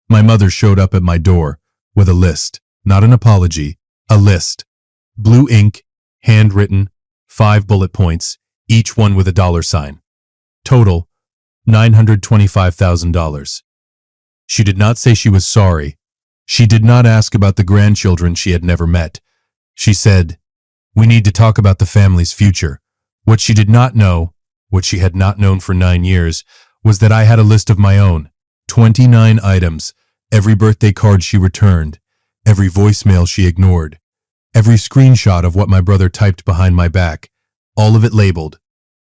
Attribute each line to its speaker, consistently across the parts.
Speaker 1: My mother showed up at my door with a list, not an apology, a list. Blue ink, handwritten, 5 bullet points, each one with a dollar sign. Total, $925,000. She did not say she was sorry. She did not ask about the grandchildren she had never met. She said, "We need to talk about the family's future." What she did not know, what she had not known for 9 years, was that I had a list of my own, 29 items, every birthday card she returned, every voicemail she ignored, every screenshot of what my brother typed behind my back, all of it labeled,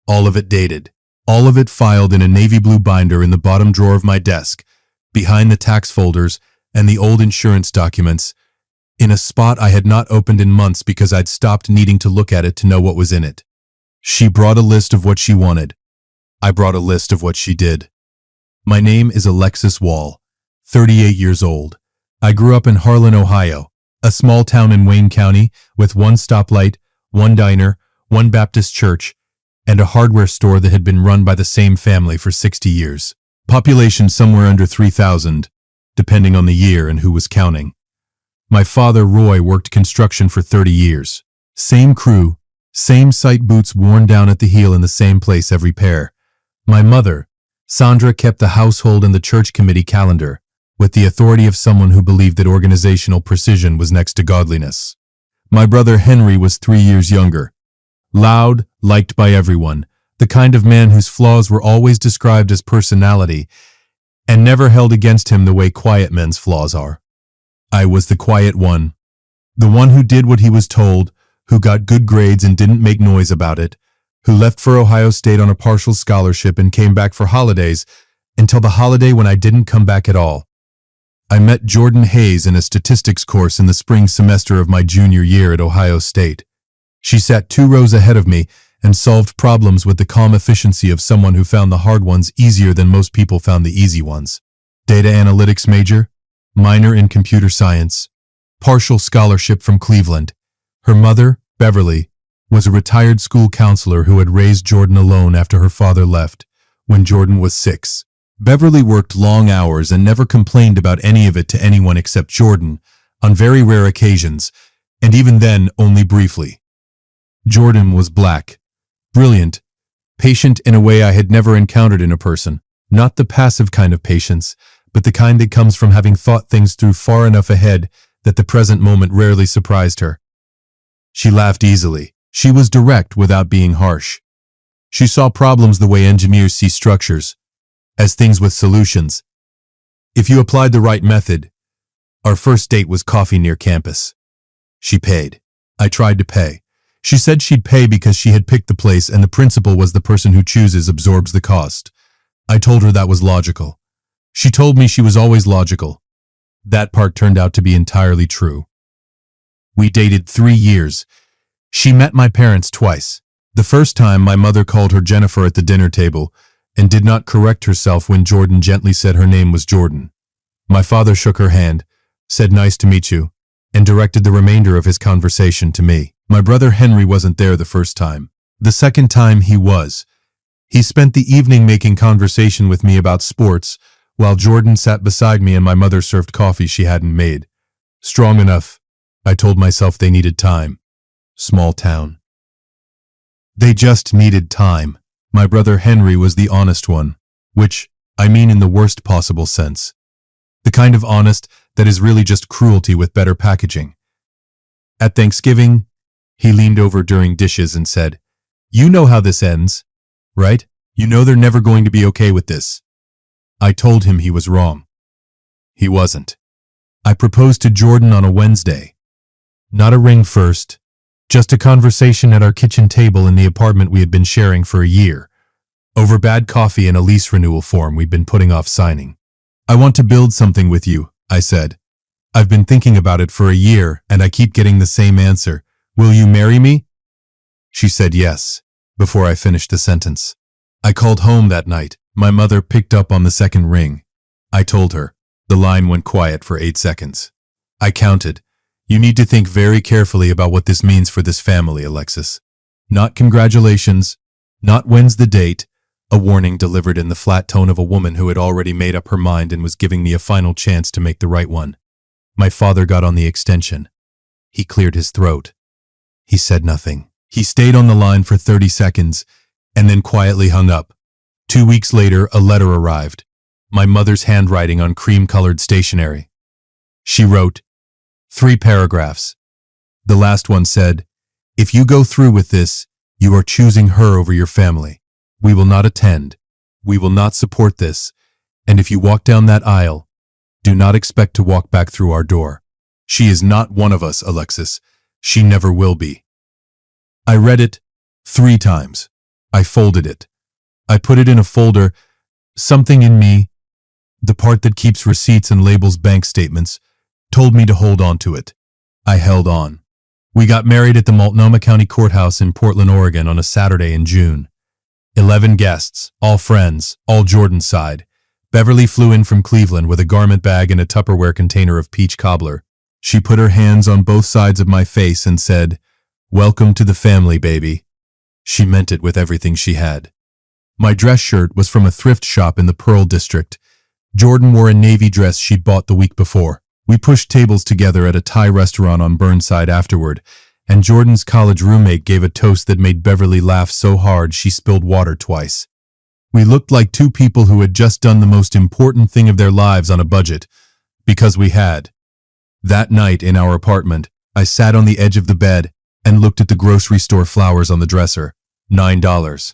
Speaker 1: all of it dated, all of it filed in a navy blue binder in the bottom drawer of my desk, behind the tax folders and the old insurance documents, in a spot I had not opened in months because I'd stopped needing to look at it to know what was in it. She brought a list of what she wanted. I brought a list of what she did. My name is Alexis Wall, 38 years old. I grew up in Harlan, Ohio, a small town in Wayne County with 1 stoplight, 1 diner, 1 Baptist church, and a hardware store that had been run by the same family for 60 years. Population somewhere under 3,000, depending on the year and who was counting. My father, Roy, worked construction for 30 years. Same crew, same site boots worn down at the heel in the same place every pair. My mother, Sandra, kept the household and the church committee calendar, with the authority of someone who believed that organizational precision was next to godliness. My brother Henry was 3 years younger. Loud, liked by everyone, the kind of man whose flaws were always described as personality and never held against him the way quiet men's flaws are. I was the quiet one, the one who did what he was told, who got good grades and didn't make noise about it, who left for Ohio State on a partial scholarship and came back for holidays until the holiday when I didn't come back at all. I met Jordan Hayes in a statistics course in the spring semester of my junior year at Ohio State. She sat 2 rows ahead of me and solved problems with the calm efficiency of someone who found the hard ones easier than most people found the easy ones. Data analytics major, minor in computer science, partial scholarship from Cleveland. Her mother, Beverly, was a retired school counselor who had raised Jordan alone after her father left when Jordan was 6. Beverly worked long hours and never complained about any of it to anyone except Jordan, on very rare occasions, and even then only briefly. Jordan was black, brilliant, patient in a way I had never encountered in a person, not the passive kind of patience, but the kind that comes from having thought things through far enough ahead that the present moment rarely surprised her. She laughed easily. She was direct without being harsh. She saw problems the way engineers see structures, as things with solutions. If you applied the right method, our first date was coffee near campus. She paid. I tried to pay. She said she'd pay because she had picked the place and the principal was the person who chooses absorbs the cost. I told her that was logical. She told me she was always logical. That part turned out to be entirely true. We dated 3 years. She met my parents twice. The first time, my mother called her Jennifer at the dinner table and did not correct herself when Jordan gently said her name was Jordan. My father shook her hand, said nice to meet you, and directed the remainder of his conversation to me. My brother Henry wasn't there the first time. The second time he was. He spent the evening making conversation with me about sports, while Jordan sat beside me and my mother served coffee she hadn't made. Strong enough, I told myself they needed time. Small town. They just needed time. My brother Henry was the honest one, which, I mean in the worst possible sense. The kind of honest that is really just cruelty with better packaging. At Thanksgiving, he leaned over during dishes and said, "You know how this ends, right? You know they're never going to be okay with this." I told him he was wrong. He wasn't. I proposed to Jordan on a Wednesday. Not a ring first, just a conversation at our kitchen table in the apartment we had been sharing for a year, over bad coffee and a lease renewal form we'd been putting off signing. "I want to build something with you," I said. "I've been thinking about it for a year and I keep getting the same answer. Will you marry me?" She said yes, before I finished the sentence. I called home that night. My mother picked up on the second ring. I told her. The line went quiet for 8 seconds. I counted. "You need to think very carefully about what this means for this family, Alexis. Not congratulations, not when's the date, A warning delivered in the flat tone of a woman who had already made up her mind and was giving me a final chance to make the right one. My father got on the extension. He cleared his throat. He said nothing. He stayed on the line for 30 seconds and then quietly hung up. 2 weeks later, a letter arrived. My mother's handwriting on cream-colored stationery. She wrote 3 paragraphs. The last one said, "If you go through with this, you are choosing her over your family. We will not attend. We will not support this. And if you walk down that aisle, do not expect to walk back through our door. She is not one of us, Alexis. She never will be." I read it 3 times. I folded it. I put it in a folder. Something in me, the part that keeps receipts and labels bank statements, told me to hold on to it. I held on. We got married at the Multnomah County Courthouse in Portland, Oregon on a Saturday in June. 11 guests, all friends, all Jordan's side. Beverly flew in from Cleveland with a garment bag and a Tupperware container of peach cobbler. She put her hands on both sides of my face and said, "Welcome to the family, baby." She meant it with everything she had. My dress shirt was from a thrift shop in the Pearl District. Jordan wore a navy dress she'd bought the week before. We pushed tables together at a Thai restaurant on Burnside afterward, and Jordan's college roommate gave a toast that made Beverly laugh so hard she spilled water twice. We looked like 2 people who had just done the most important thing of their lives on a budget, because we had. That night in our apartment, I sat on the edge of the bed and looked at the grocery store flowers on the dresser, $9.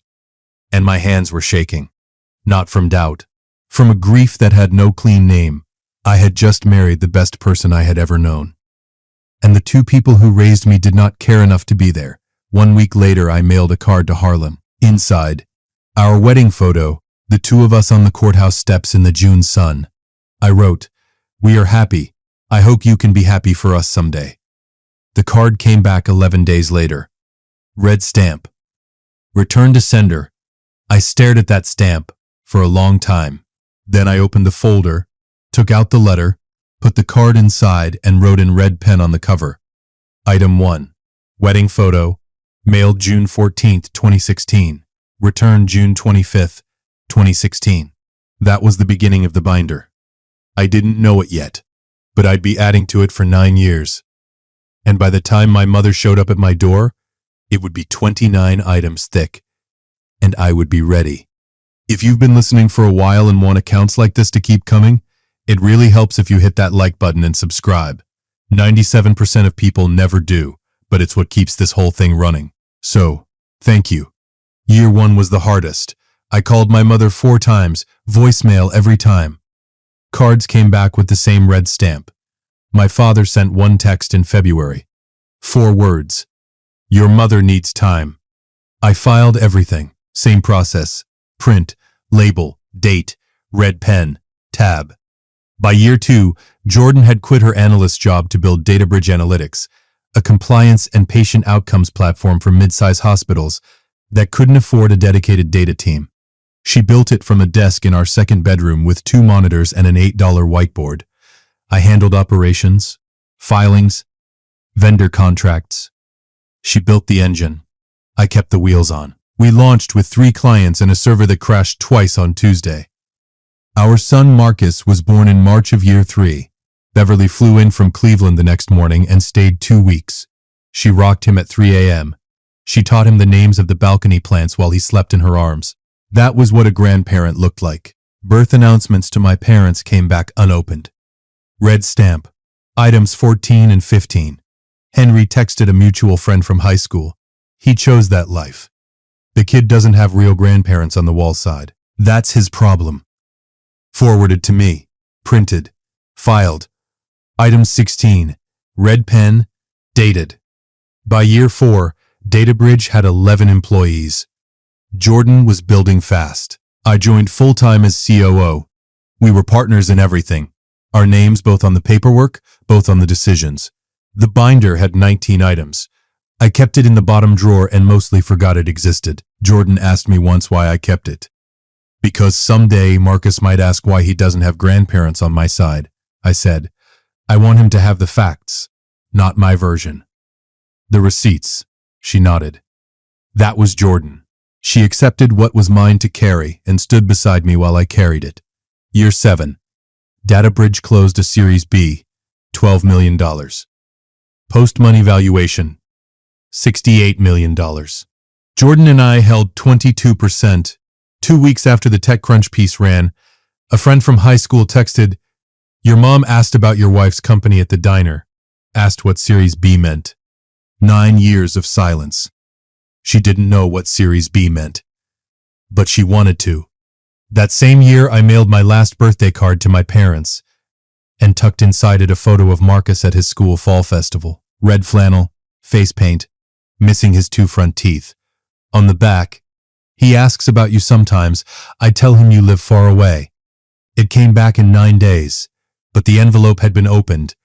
Speaker 1: And my hands were shaking. Not from doubt. From a grief that had no clean name. I had just married the best person I had ever known. And the 2 people who raised me did not care enough to be there. 1 week later, I mailed a card to Harlem. Inside, our wedding photo, the 2 of us on the courthouse steps in the June sun. I wrote, "We are happy. I hope you can be happy for us someday." The card came back 11 days later. Red stamp. Return to sender. I stared at that stamp for a long time. Then I opened the folder, took out the letter, put the card inside, and wrote in red pen on the cover. Item 1. Wedding photo. Mailed June 14th, 2016. Returned June 25th, 2016. That was the beginning of the binder. I didn't know it yet, but I'd be adding to it for 9 years. And by the time my mother showed up at my door, it would be 29 items thick, and I would be ready. If you've been listening for a while and want accounts like this to keep coming, it really helps if you hit that like button and subscribe. 97% of people never do, but it's what keeps this whole thing running. So, thank you. Year 1 was the hardest. I called my mother 4 times, voicemail every time. Cards came back with the same red stamp. My father sent 1 text in February. 4 words. "Your mother needs time." I filed everything. Same process. Print, label, date, red pen, tab. By year 2, Jordan had quit her analyst job to build Databridge Analytics, a compliance and patient outcomes platform for mid-size hospitals that couldn't afford a dedicated data team. She built it from a desk in our 2nd bedroom with 2 monitors and an $8 whiteboard. I handled operations, filings, vendor contracts. She built the engine. I kept the wheels on. We launched with 3 clients and a server that crashed twice on Tuesday. Our son Marcus was born in March of year 3. Beverly flew in from Cleveland the next morning and stayed 2 weeks. She rocked him at 3 a.m. She taught him the names of the balcony plants while he slept in her arms. That was what a grandparent looked like. Birth announcements to my parents came back unopened. Red stamp. Items 14 and 15. Henry texted a mutual friend from high school. He chose that life. The kid doesn't have real grandparents on the wall side. That's his problem. Forwarded to me. Printed. Filed. Item 16. Red pen. Dated. By year 4, Databridge had 11 employees. Jordan was building fast. I joined full-time as COO. We were partners in everything. Our names both on the paperwork, both on the decisions. The binder had 19 items. I kept it in the bottom drawer and mostly forgot it existed. Jordan asked me once why I kept it. Because someday Marcus might ask why he doesn't have grandparents on my side. I said, I want him to have the facts, not my version. The receipts. She nodded. That was Jordan. She accepted what was mine to carry and stood beside me while I carried it. Year 7. DataBridge closed a Series B, $12 million. Post-money valuation, $68 million. Jordan and I held 22%. 2 weeks after the TechCrunch piece ran, a friend from high school texted, "Your mom asked about your wife's company at the diner, asked what Series B meant." 9 years of silence. She didn't know what Series B meant, but she wanted to. That same year, I mailed my last birthday card to my parents and tucked inside it a photo of Marcus at his school fall festival. Red flannel, face paint, missing his 2 front teeth. On the back, "He asks about you sometimes. I tell him you live far away." It came back in 9 days, but the envelope had been opened.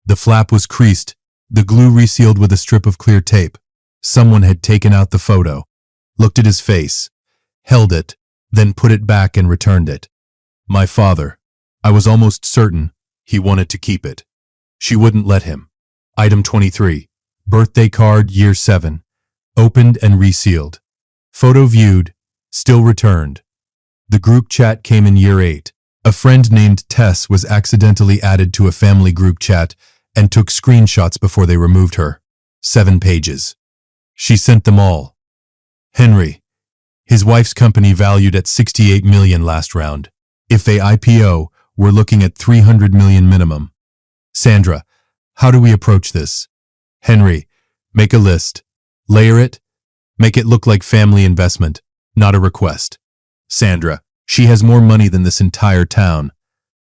Speaker 1: The flap was creased, the glue resealed with a strip of clear tape. Someone had taken out the photo, looked at his face, held it, then put it back and returned it. My father. I was almost certain he wanted to keep it. She wouldn't let him. Item 23. Birthday card, year 7. Opened and resealed. Photo viewed, still returned. The group chat came in year 8. A friend named Tess was accidentally added to a family group chat and took screenshots before they removed her. 7 pages. She sent them all. Henry. His wife's company valued at $68 million last round. If they IPO, we're looking at $300 million minimum. Sandra. How do we approach this? Henry. Make a list. Layer it. Make it look like family investment, not a request. Sandra. She has more money than this entire town.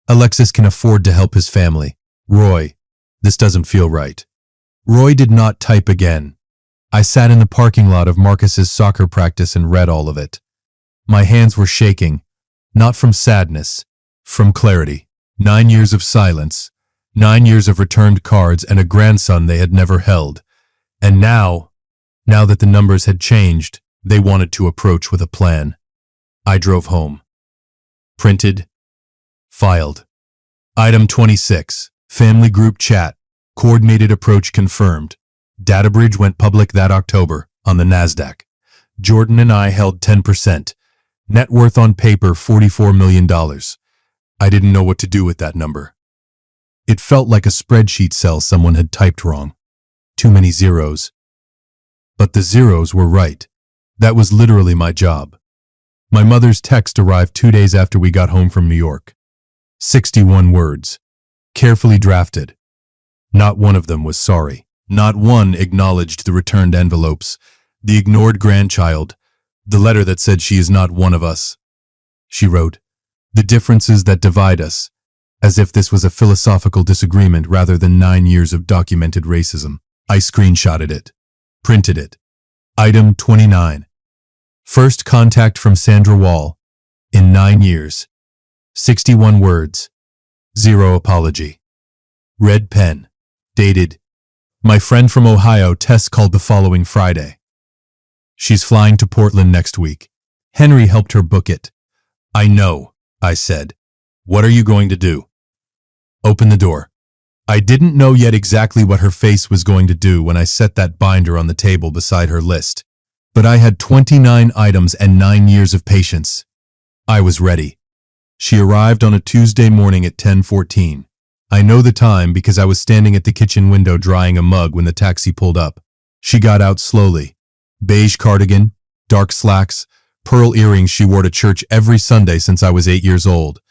Speaker 1: Alexis can afford to help his family. Roy. This doesn't feel right. Roy did not type again. I sat in the parking lot of Marcus's soccer practice and read all of it. My hands were shaking, not from sadness, from clarity. 9 years of silence, 9 years of returned cards and a grandson they had never held. And now that the numbers had changed, they wanted to approach with a plan. I drove home. Printed. Filed. Item 26. Family group chat. Coordinated approach confirmed. DataBridge went public that October on the NASDAQ. Jordan and I held 10%. Net worth on paper $44 million. I didn't know what to do with that number. It felt like a spreadsheet cell someone had typed wrong. Too many zeros. But the zeros were right. That was literally my job. My mother's text arrived 2 days after we got home from New York. 61 words. Carefully drafted. Not one of them was sorry. Not one acknowledged the returned envelopes, the ignored grandchild, the letter that said she is not one of us. She wrote, "The differences that divide us," as if this was a philosophical disagreement rather than 9 years of documented racism. I screenshotted it. Printed it. Item 29. First contact from Sandra Wall. In 9 years. 61 words. 0 apology. Red pen. Dated. My friend from Ohio, Tess, called the following Friday. She's flying to Portland next week. Henry helped her book it. I know, I said. What are you going to do? Open the door. I didn't know yet exactly what her face was going to do when I set that binder on the table beside her list. But I had 29 items and 9 years of patience. I was ready. She arrived on a Tuesday morning at 10:14. I know the time because I was standing at the kitchen window drying a mug when the taxi pulled up. She got out slowly. Beige cardigan, dark slacks, pearl earrings she wore to church every Sunday since I was 8 years old.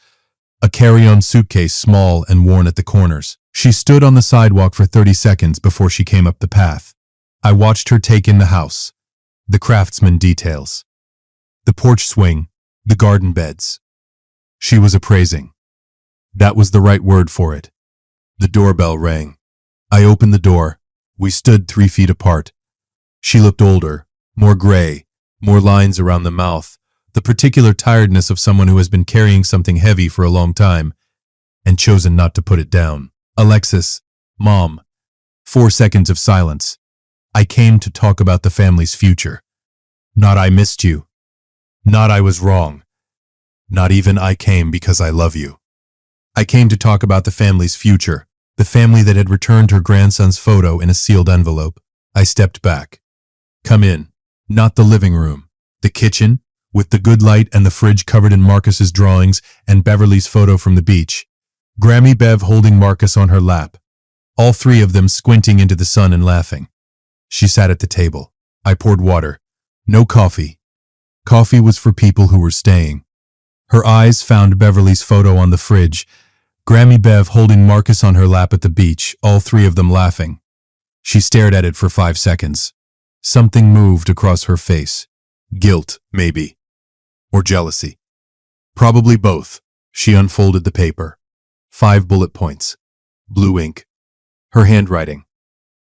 Speaker 1: A carry-on suitcase, small and worn at the corners. She stood on the sidewalk for 30 seconds before she came up the path. I watched her take in the house, the craftsman details, the porch swing, the garden beds. She was appraising. That was the right word for it. The doorbell rang. I opened the door. We stood 3 feet apart. She looked older, more gray, more lines around the mouth, the particular tiredness of someone who has been carrying something heavy for a long time and chosen not to put it down. Alexis, Mom. 4 seconds of silence. I came to talk about the family's future. Not I missed you. Not I was wrong. Not even I came because I love you. I came to talk about the family's future, the family that had returned her grandson's photo in a sealed envelope. I stepped back. Come in. Not the living room. The kitchen, with the good light and the fridge covered in Marcus's drawings and Beverly's photo from the beach. Grammy Bev holding Marcus on her lap. All three of them squinting into the sun and laughing. She sat at the table. I poured water. No coffee. Coffee was for people who were staying. Her eyes found Beverly's photo on the fridge. Grammy Bev holding Marcus on her lap at the beach, all three of them laughing. She stared at it for 5 seconds. Something moved across her face. Guilt, maybe. Or jealousy. Probably both. She unfolded the paper. 5 bullet points. Blue ink. Her handwriting.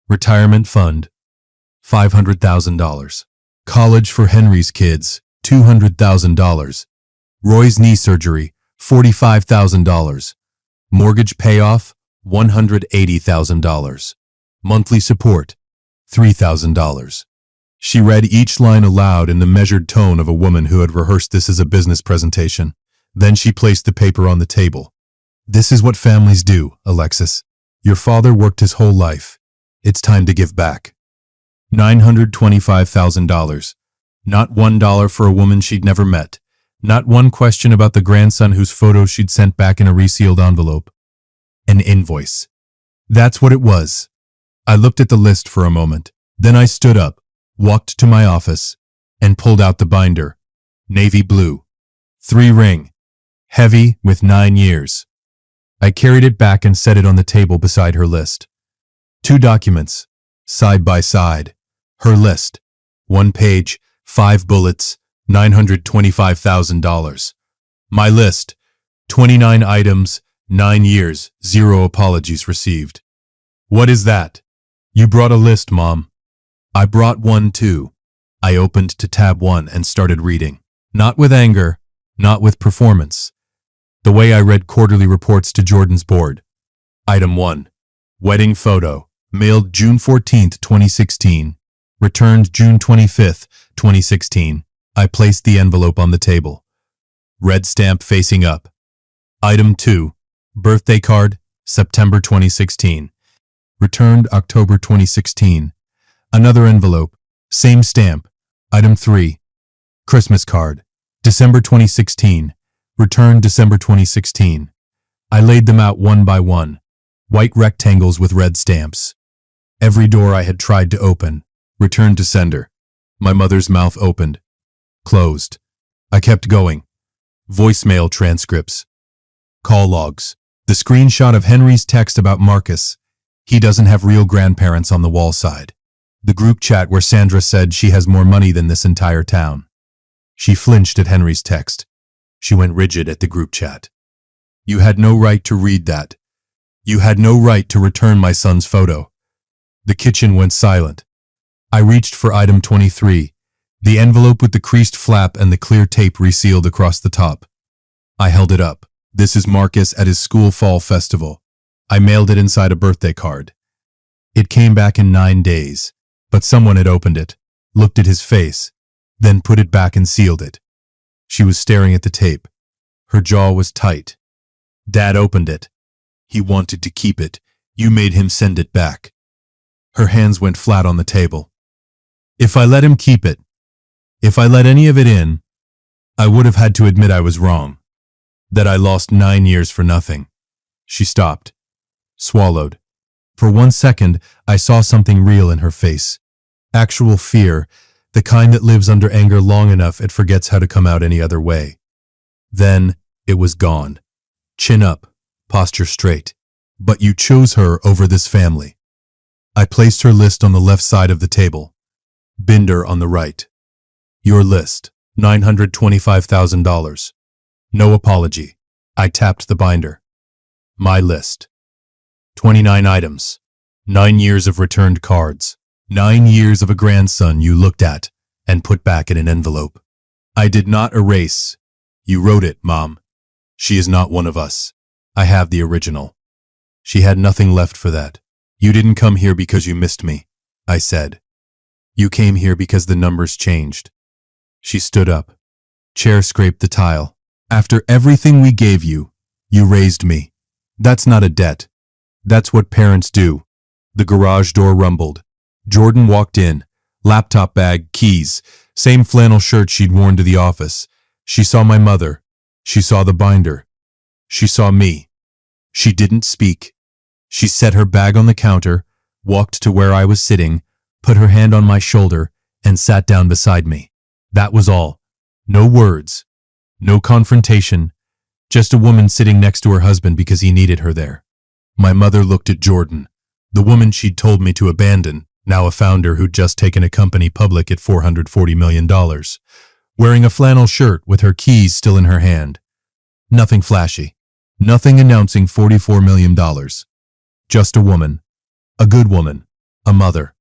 Speaker 1: Retirement fund. $500,000. College for Henry's kids. $200,000. Roy's knee surgery. $45,000. Mortgage payoff. $180,000. Monthly support. $3,000. She read each line aloud in the measured tone of a woman who had rehearsed this as a business presentation. Then she placed the paper on the table. This is what families do, Alexis. Your father worked his whole life. It's time to give back. $925,000. Not $1 for a woman she'd never met. Not one question about the grandson whose photo she'd sent back in a resealed envelope. An invoice. That's what it was. I looked at the list for a moment. Then I stood up, walked to my office, and pulled out the binder. Navy blue. 3-ring. Heavy with 9 years. I carried it back and set it on the table beside her list. 2 documents, side by side. Her list. 1 page, 5 bullets, $925,000. My list. 29 items, 9 years, 0 apologies received. What is that? You brought a list, Mom. I brought one too. I opened to tab 1 and started reading. Not with anger, not with performance. The way I read quarterly reports to Jordan's board. Item 1. Wedding photo. Mailed June 14, 2016. Returned June 25, 2016. I placed the envelope on the table. Red stamp facing up. Item 2. Birthday card, September 2016. Returned October 2016. Another envelope. Same stamp. Item 3. Christmas card. December 2016. Returned December 2016. I laid them out one by one. White rectangles with red stamps. Every door I had tried to open. Returned to sender. My mother's mouth opened. Closed. I kept going. Voicemail transcripts. Call logs. The screenshot of Henry's text about Marcus. He doesn't have real grandparents on the wall side. The group chat where Sandra said she has more money than this entire town. She flinched at Henry's text. She went rigid at the group chat. You had no right to read that. You had no right to return my son's photo. The kitchen went silent. I reached for item 23, the envelope with the creased flap and the clear tape resealed across the top. I held it up. This is Marcus at his school fall festival. I mailed it inside a birthday card. It came back in 9 days, but someone had opened it, looked at his face, then put it back and sealed it. She was staring at the tape. Her jaw was tight. Dad opened it. He wanted to keep it. You made him send it back. Her hands went flat on the table. If I let him keep it, if I let any of it in, I would have had to admit I was wrong. That I lost 9 years for nothing. She stopped. Swallowed. For 1 second, I saw something real in her face. Actual fear, the kind that lives under anger long enough it forgets how to come out any other way. Then, it was gone. Chin up, posture straight. But you chose her over this family. I placed her list on the left side of the table. Binder on the right. Your list, $925,000. No apology. I tapped the binder. My list. 29 items. 9 years of returned cards. 9 years of a grandson you looked at and put back in an envelope. I did not erase. You wrote it, Mom. She is not one of us. I have the original. She had nothing left for that. You didn't come here because you missed me, I said. You came here because the numbers changed. She stood up. Chair scraped the tile. After everything we gave you, you raised me. That's not a debt. That's what parents do. The garage door rumbled. Jordan walked in. Laptop bag, keys. Same flannel shirt she'd worn to the office. She saw my mother. She saw the binder. She saw me. She didn't speak. She set her bag on the counter, walked to where I was sitting, put her hand on my shoulder, and sat down beside me. That was all. No words. No confrontation. Just a woman sitting next to her husband because he needed her there. My mother looked at Jordan, the woman she'd told me to abandon, now a founder who'd just taken a company public at $440 million, wearing a flannel shirt with her keys still in her hand. Nothing flashy. Nothing announcing $44 million. Just a woman. A good woman. A mother.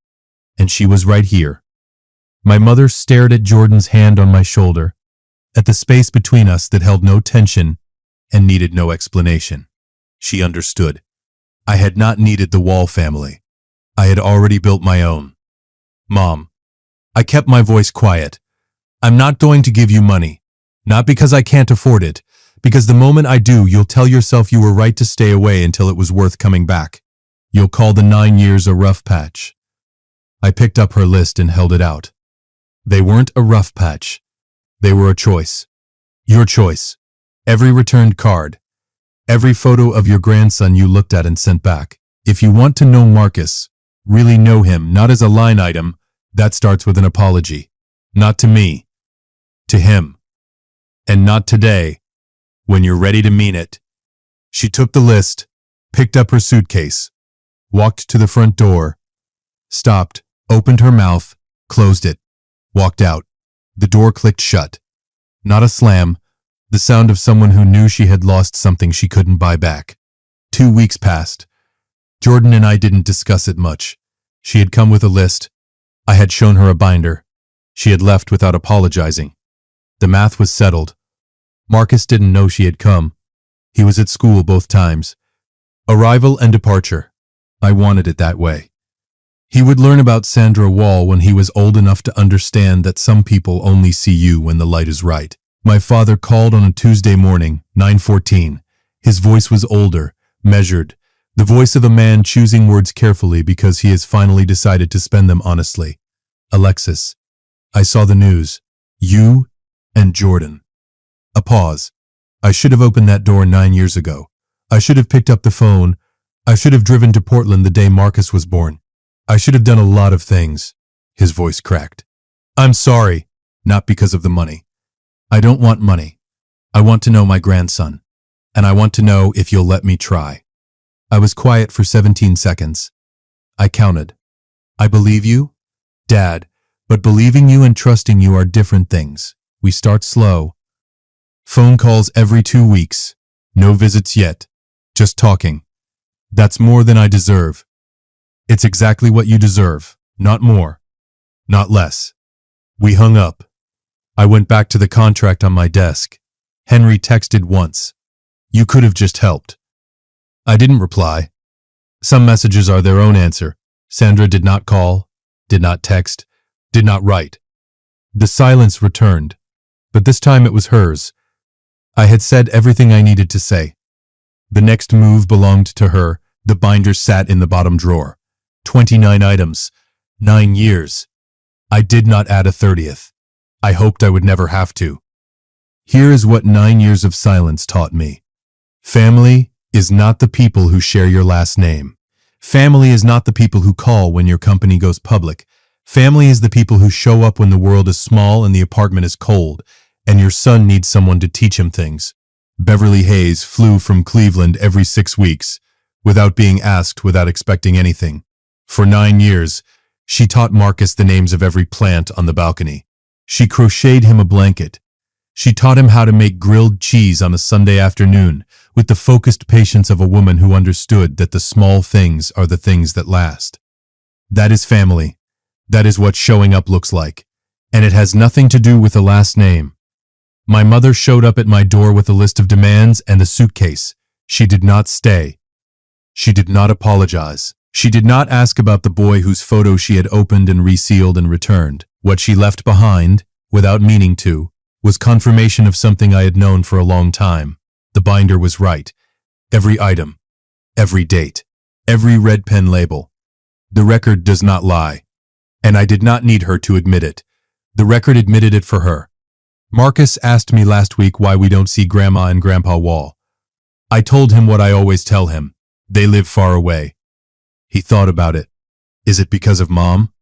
Speaker 1: And she was right here. My mother stared at Jordan's hand on my shoulder, at the space between us that held no tension and needed no explanation. She understood. I had not needed the Wall family. I had already built my own. Mom. I kept my voice quiet. I'm not going to give you money. Not because I can't afford it, because the moment I do, you'll tell yourself you were right to stay away until it was worth coming back. You'll call the 9 years a rough patch. I picked up her list and held it out. They weren't a rough patch. They were a choice. Your choice. Every returned card. Every photo of your grandson you looked at and sent back. If you want to know Marcus, really know him, not as a line item, that starts with an apology. Not to me. To him. And not today, when you're ready to mean it. She took the list, picked up her suitcase, walked to the front door, stopped, opened her mouth, closed it, walked out. The door clicked shut. Not a slam, the sound of someone who knew she had lost something she couldn't buy back. 2 weeks passed. Jordan and I didn't discuss it much. She had come with a list. I had shown her a binder. She had left without apologizing. The math was settled. Marcus didn't know she had come. He was at school both times. Arrival and departure. I wanted it that way. He would learn about Sandra Wall when he was old enough to understand that some people only see you when the light is right. My father called on a Tuesday morning, 9:14. His voice was older, measured, the voice of a man choosing words carefully because he has finally decided to spend them honestly. Alexis, I saw the news. You and Jordan. A pause. I should have opened that door 9 years ago. I should have picked up the phone. I should have driven to Portland the day Marcus was born. I should have done a lot of things. His voice cracked. I'm sorry, not because of the money. I don't want money. I want to know my grandson. And I want to know if you'll let me try. I was quiet for 17 seconds. I counted. I believe you, Dad, but believing you and trusting you are different things. We start slow. Phone calls every 2 weeks. No visits yet. Just talking. That's more than I deserve. It's exactly what you deserve. Not more. Not less. We hung up. I went back to the contract on my desk. Henry texted once. You could have just helped. I didn't reply. Some messages are their own answer. Sandra did not call, did not text, did not write. The silence returned, but this time it was hers. I had said everything I needed to say. The next move belonged to her. The binder sat in the bottom drawer. 29 items. 9 years. I did not add a 30th. I hoped I would never have to. Here is what 9 years of silence taught me. Family is not the people who share your last name. Family is not the people who call when your company goes public. Family is the people who show up when the world is small and the apartment is cold, and your son needs someone to teach him things. Beverly Hayes flew from Cleveland every 6 weeks, without being asked, without expecting anything. For 9 years, she taught Marcus the names of every plant on the balcony. She crocheted him a blanket. She taught him how to make grilled cheese on a Sunday afternoon, with the focused patience of a woman who understood that the small things are the things that last. That is family. That is what showing up looks like. And it has nothing to do with the last name. My mother showed up at my door with a list of demands and a suitcase. She did not stay. She did not apologize. She did not ask about the boy whose photo she had opened and resealed and returned. What she left behind, without meaning to, was confirmation of something I had known for a long time. The binder was right. Every item, every date, every red pen label. The record does not lie. And I did not need her to admit it. The record admitted it for her. Marcus asked me last week why we don't see Grandma and Grandpa Wall. I told him what I always tell him. They live far away. He thought about it. Is it because of Mom?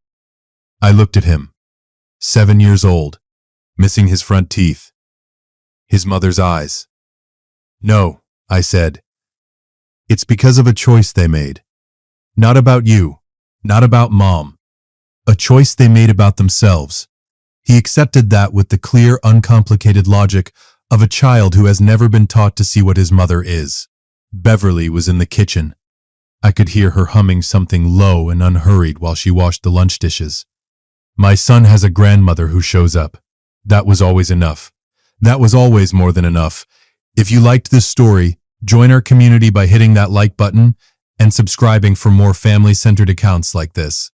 Speaker 1: I looked at him. 7 years old, missing his front teeth. His mother's eyes. No, I said. It's because of a choice they made. Not about you, not about Mom. A choice they made about themselves. He accepted that with the clear, uncomplicated logic of a child who has never been taught to see what his mother is. Beverly was in the kitchen. I could hear her humming something low and unhurried while she washed the lunch dishes. My son has a grandmother who shows up. That was always enough. That was always more than enough. If you liked this story, join our community by hitting that like button and subscribing for more family-centered accounts like this.